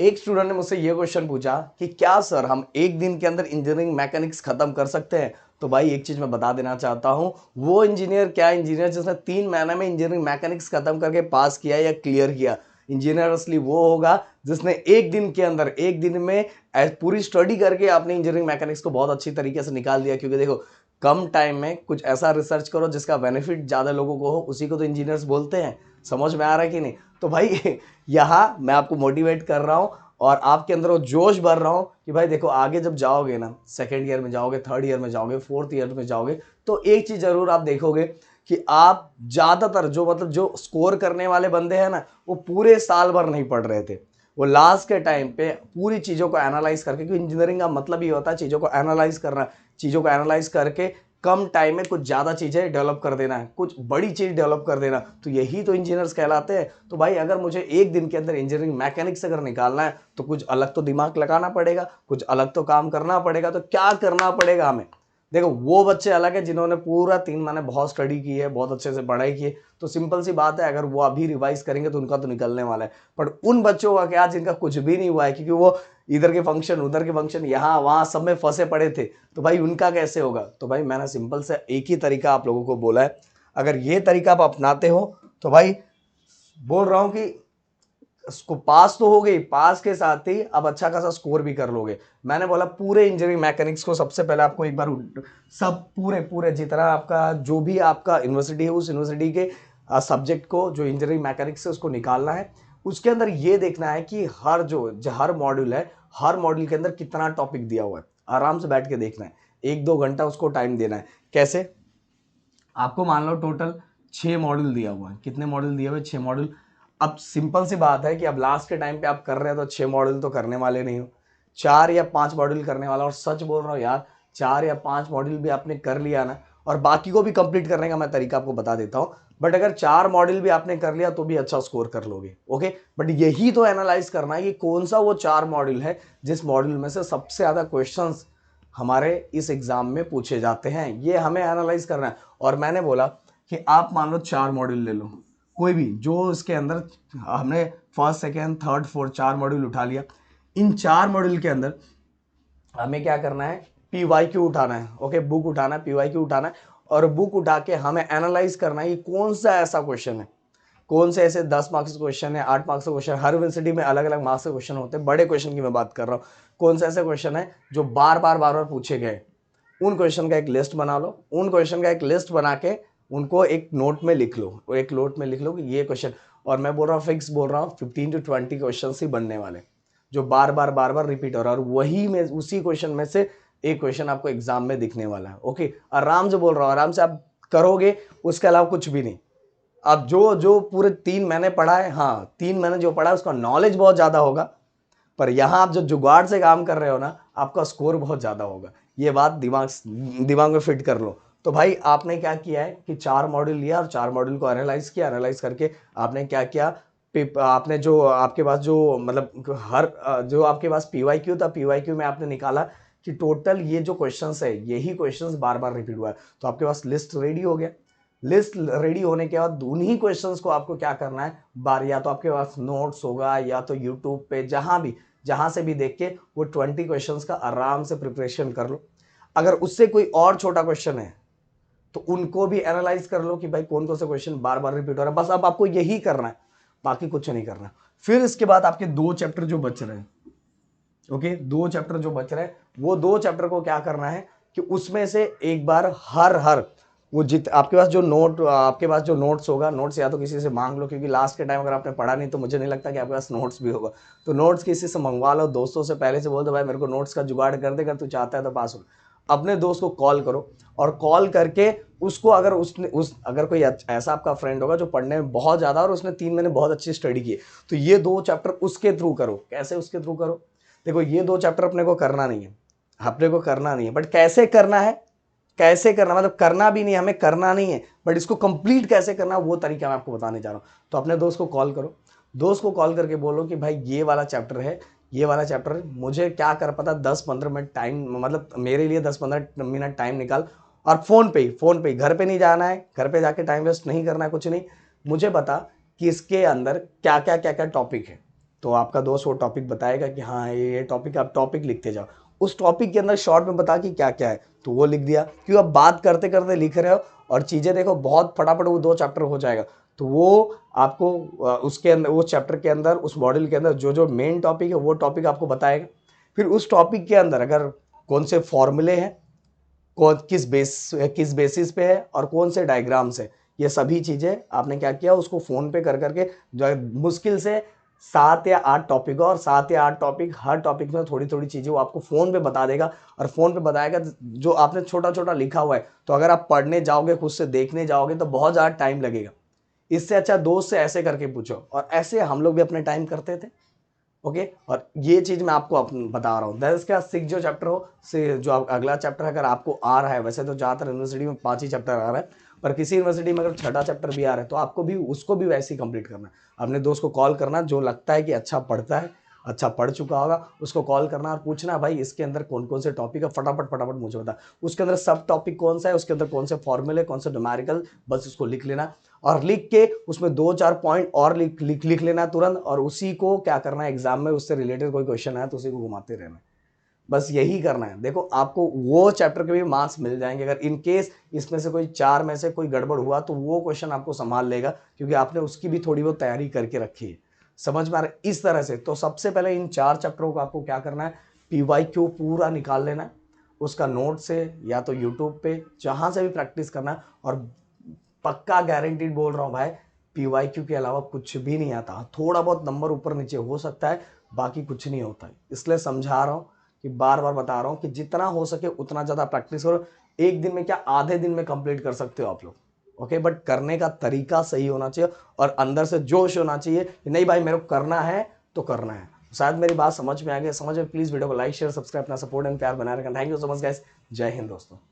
एक स्टूडेंट ने मुझसे ये क्वेश्चन पूछा कि क्या सर हम एक दिन के अंदर इंजीनियरिंग मैकेनिक्स खत्म कर सकते हैं। तो भाई एक चीज मैं बता देना चाहता हूँ, वो इंजीनियर क्या इंजीनियर जिसने 3 महीने में इंजीनियरिंग मैकेनिक्स खत्म करके पास किया या क्लियर किया। इंजीनियर असली वो होगा जिसने एक दिन के अंदर, एक दिन में पूरी स्टडी करके अपनी इंजीनियरिंग मैकेनिक्स को बहुत अच्छी तरीके से निकाल दिया। क्योंकि देखो, कम टाइम में कुछ ऐसा रिसर्च करो जिसका बेनिफिट ज्यादा लोगों को हो, उसी को तो इंजीनियर्स बोलते हैं। समझ में आ रहा है कि नहीं? तो भाई यहाँ मैं आपको मोटिवेट कर रहा हूँ और आपके अंदर वो जोश भर रहा हूँ कि भाई देखो, आगे जब जाओगे ना, सेकेंड ईयर में जाओगे, थर्ड ईयर में जाओगे, फोर्थ ईयर में जाओगे, तो एक चीज जरूर आप देखोगे कि आप ज्यादातर जो स्कोर करने वाले बंदे हैं ना, वो पूरे साल भर नहीं पढ़ रहे थे। वो लास्ट के टाइम पे पूरी चीजों को एनालाइज करके, क्योंकि इंजीनियरिंग का मतलब ही होता है चीजों को एनालाइज करना, चीजों को एनालाइज करके कम टाइम में कुछ ज्यादा चीजें डेवलप कर देना है, कुछ बड़ी चीज डेवलप कर देना, तो यही तो इंजीनियर्स कहलाते हैं। तो भाई अगर मुझे एक दिन के अंदर इंजीनियरिंग मैकेनिक्स अगर निकालना है तो कुछ अलग तो दिमाग लगाना पड़ेगा, कुछ अलग तो काम करना पड़ेगा। तो क्या करना पड़ेगा हमें? देखो, वो बच्चे अलग है जिन्होंने पूरा 3 महीने बहुत स्टडी की है, बहुत अच्छे से पढ़ाई की है, तो सिंपल सी बात है, अगर वो अभी रिवाइज करेंगे तो उनका तो निकलने वाला है। पर उन बच्चों का क्या जिनका कुछ भी नहीं हुआ है, क्योंकि वो इधर के फंक्शन, उधर के फंक्शन, यहाँ वहां सब में फंसे पड़े थे, तो भाई उनका कैसे होगा? तो भाई मैंने सिंपल से एक ही तरीका आप लोगों को बोला है, अगर ये तरीका आप अपनाते हो तो भाई बोल रहा हूं कि उसको पास तो हो गई, पास के साथ ही अब अच्छा खासा स्कोर भी कर लोगे। मैंने बोला पूरे इंजीनियरिंग मैकेनिक्स को सबसे पहले आपको एक बार सब पूरे पूरे जितना आपका जो भी आपका यूनिवर्सिटी है, उस यूनिवर्सिटी के सब्जेक्ट को जो इंजीनियरिंग मैकेनिक्स है उसको निकालना है। उसके अंदर ये देखना है कि हर मॉड्यूल है, हर मॉड्यूल के अंदर कितना टॉपिक दिया हुआ है, आराम से बैठ के देखना है। 1-2 घंटा उसको टाइम देना है। कैसे? आपको मान लो टोटल 6 मॉड्यूल दिया हुआ है। कितने मॉड्यूल दिए हुए? 6 मॉड्यूल। अब सिंपल सी बात है कि अब लास्ट के टाइम पे आप कर रहे हो तो 6 मॉड्यूल तो करने वाले नहीं हो, 4 या 5 मॉड्यूल करने वाला। और सच बोल रहा हूँ यार, 4 या 5 मॉड्यूल भी आपने कर लिया ना, और बाकी को भी कंप्लीट करने का मैं तरीका आपको बता देता हूँ, बट अगर 4 मॉड्यूल भी आपने कर लिया तो भी अच्छा स्कोर कर लोगे। ओके, बट यही तो एनालाइज करना है कि कौन सा वो 4 मॉड्यूल है जिस मॉड्यूल में से सबसे ज्यादा क्वेश्चंस हमारे इस एग्जाम में पूछे जाते हैं, ये हमें एनालाइज करना है। और मैंने बोला कि आप मान लो 4 मॉड्यूल ले लो, कोई भी जो इसके अंदर हमने first, second, third, fourth 4 module उठा लिया। इन 4 मॉड्यूल के अंदर हमें क्या करना है? पीवाईक्यू उठाना है। ओके, बुक उठाना है, पीवाईक्यू उठाना है, और बुक उठा के हमें एनालाइज करना है कि कौन सा ऐसा क्वेश्चन है, कौन से ऐसे 10 मार्क्स के क्वेश्चन है, 8 मार्क्स के क्वेश्चन, हर यूनिवर्सिटी में अलग अलग मार्क्स के क्वेश्चन होते हैं, बड़े क्वेश्चन की मैं बात कर रहा हूँ। कौन से ऐसे क्वेश्चन है जो बार बार बार बार पूछे गए, उन क्वेश्चन का एक लिस्ट बना लो। उन क्वेश्चन का एक लिस्ट बना के उनको एक नोट में लिख लो, एक नोट में लिख लो कि ये क्वेश्चन, और मैं बोल रहा हूँ फिक्स बोल रहा हूँ 15 to 20 क्वेश्चन ही बनने वाले, जो बार बार रिपीट हो रहा है, और वही में उसी क्वेश्चन में से एक क्वेश्चन आपको एग्जाम में दिखने वाला है। ओके, आराम से बोल रहा हूँ, आराम से आप करोगे, उसके अलावा कुछ भी नहीं। अब जो जो पूरे 3 महीने पढ़ा है, हाँ 3 महीने जो पढ़ा है उसका नॉलेज बहुत ज्यादा होगा, पर यहां आप जो जुगाड़ से काम कर रहे हो ना, आपका स्कोर बहुत ज्यादा होगा। ये बात दिमाग दिमाग में फिट कर लो। तो भाई आपने क्या किया है कि 4 मॉड्यूल लिया और 4 मॉड्यूल को एनालाइज किया, एनालाइज करके आपने क्या किया, आपने जो आपके पास जो मतलब जो आपके पास पीवाईक्यू था, पीवाईक्यू में आपने निकाला कि टोटल ये जो क्वेश्चंस है, यही क्वेश्चंस बार बार रिपीट हुआ है, तो आपके पास लिस्ट रेडी हो गया। लिस्ट रेडी होने के बाद उन्हीं क्वेश्चंस को आपको क्या करना है, बार या तो आपके पास नोट्स होगा या तो यूट्यूब पे जहां से भी देख के वो 20 क्वेश्चंस का आराम से प्रिपरेशन कर लो। अगर उससे कोई और छोटा क्वेश्चन है तो उनको भी एनालाइज कर लो कि भाई कौन कौन से क्वेश्चन बार बार रिपीट हो रहा है। बस अब आपको यही करना है, बाकी कुछ नहीं करना। फिर इसके बाद आपके 2 चैप्टर जो बच रहे हैं, ओके, 2 चैप्टर जो बच रहे हैं, वो 2 चैप्टर को क्या करना है कि उसमें से एक बार हर हर वो जित आपके पास जो नोट्स होगा, नोट्स या तो किसी से मांग लो, क्योंकि लास्ट के टाइम अगर आपने पढ़ा नहीं तो मुझे नहीं लगता कि आपके पास नोट्स भी होगा। तो नोट्स किसी से मंगवा लो, दोस्तों से पहले से बोल दो भाई मेरे को नोट्स का जुगाड़ कर दे, अगर तू चाहता है तो पास हो। अपने दोस्त को कॉल करो, और कॉल करके उसको, अगर कोई ऐसा आपका फ्रेंड होगा जो पढ़ने में बहुत ज्यादा और उसने 3 महीने बहुत अच्छी स्टडी की, तो ये 2 चैप्टर उसके थ्रू करो। कैसे उसके थ्रू करो? देखो, ये 2 चैप्टर अपने को करना नहीं है, बट कैसे करना है, कैसे करना मतलब करना भी नहीं, हमें करना नहीं है, बट इसको कंप्लीट कैसे करना वो तरीका मैं आपको बताने जा रहा हूं। तो अपने दोस्त को कॉल करो, दोस्त को कॉल करके बोलो कि भाई ये वाला चैप्टर है, ये वाला चैप्टर मुझे क्या कर पता, 10-15 मिनट टाइम, मतलब मेरे लिए 10-15 मिनट टाइम निकाल, और फोन पे घर पे नहीं जाना है, घर पे जाके टाइम वेस्ट नहीं करना है, कुछ नहीं, मुझे बता कि इसके अंदर क्या क्या टॉपिक है, तो आपका दोस्त वो टॉपिक बताएगा कि हाँ ये टॉपिक, आप टॉपिक लिखते जाओ, उस टॉपिक के अंदर शॉर्ट में बता कि क्या क्या है, तो वो लिख दिया। क्यों, आप बात करते करते लिख रहे हो और चीज़ें देखो बहुत फटाफट वो 2 चैप्टर हो जाएगा। तो वो आपको उसके अंदर, उस चैप्टर के अंदर, उस मॉड्यूल के अंदर जो जो मेन टॉपिक है वो टॉपिक आपको बताएगा। फिर उस टॉपिक के अंदर अगर कौन से फॉर्मूले हैं, कौन किस बेसिस पे है और कौन से डायग्राम्स है, ये सभी चीज़ें आपने क्या किया, उसको फ़ोन पे कर करके जो है मुश्किल से 7 या 8 टॉपिक और 7 या 8 टॉपिक, हर टॉपिक में थोड़ी थोड़ी चीज़ें वो आपको फ़ोन पे बता देगा। और फ़ोन पे बताएगा जो आपने छोटा छोटा लिखा हुआ है, तो अगर आप पढ़ने जाओगे, खुद से देखने जाओगे तो बहुत ज़्यादा टाइम लगेगा। इससे अच्छा दोस्त से ऐसे करके पूछो, और ऐसे हम लोग भी अपने टाइम करते थे। ओके, और ये चीज मैं आपको बता रहा हूँ। दैट इसका 6 जो चैप्टर हो से जो अगला चैप्टर अगर आपको आ रहा है, वैसे तो ज़्यादातर यूनिवर्सिटी में 5 ही चैप्टर आ रहा है, पर किसी यूनिवर्सिटी में अगर 6ठा चैप्टर भी आ रहा है तो आपको भी उसको भी वैसे ही कंप्लीट करना है। अपने दोस्त को कॉल करना जो लगता है कि अच्छा पढ़ता है, अच्छा पढ़ चुका होगा, उसको कॉल करना और पूछना भाई इसके अंदर कौन कौन से टॉपिक है, फटाफट फटाफट मुझे बता, उसके अंदर सब टॉपिक कौन सा है, उसके अंदर कौन से फॉर्मूले, कौन से न्यूमेरिकल, बस उसको लिख लेना। और लिख के उसमें 2-4 पॉइंट और लिख लेना तुरंत, और उसी को क्या करना है, एग्जाम में उससे रिलेटेड कोई क्वेश्चन आया तो उसी को घुमाते रहना। बस यही करना है। देखो आपको वो चैप्टर के भी मार्क्स मिल जाएंगे। अगर इन केस इसमें से कोई 4 में से कोई गड़बड़ हुआ तो वो क्वेश्चन आपको संभाल लेगा, क्योंकि आपने उसकी भी थोड़ी बहुत तैयारी करके रखी है। समझ में आ रहा है? इस तरह से तो सबसे पहले इन 4 चैप्टरों को आपको क्या करना है, PYQ पूरा निकाल लेना है, उसका नोट से या तो यूट्यूब पे जहां से भी प्रैक्टिस करना है। और पक्का गारंटीड बोल रहा हूँ भाई, PYQ के अलावा कुछ भी नहीं आता। थोड़ा बहुत नंबर ऊपर नीचे हो सकता है, बाकी कुछ नहीं होता है। इसलिए समझा रहा हूँ कि बार बार बता रहा हूँ कि जितना हो सके उतना ज़्यादा प्रैक्टिस करो। एक दिन में क्या, आधे दिन में कंप्लीट कर सकते हो आप लोग। ओके, बट करने का तरीका सही होना चाहिए और अंदर से जोश होना चाहिए कि नहीं भाई मेरे को करना है तो करना है। शायद मेरी बात समझ में आ गई। समझ में प्लीज़ वीडियो को लाइक शेयर सब्सक्राइब, अपना सपोर्ट एंड प्यार बनाए रखें। Thank you so much guys. जय हिंद दोस्तों।